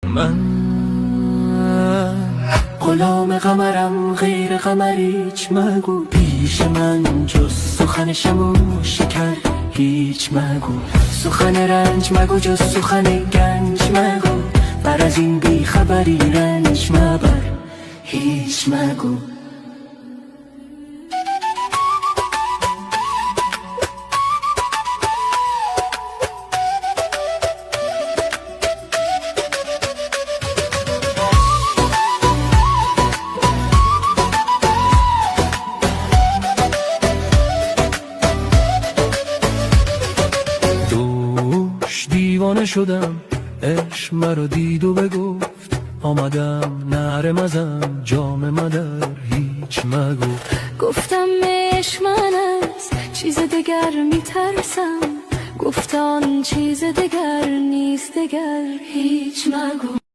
من غلام قمرم، غیر قمر هیچ مگو. پیش من جز سخن شم و شکر هیچ مگو. سخن رنج مگو جز سخن گنج مگو. بر از این بی خبری رنج مبر هیچ مگو. دیوانه شدم، عشق مرا دید و بگفت. آمدم نعره مزن، جام مدر هیچ مگو. گفتم عشق من است، چیز دگر میترسم. گفتان چیز دگر نیست، دگر هیچ مگو.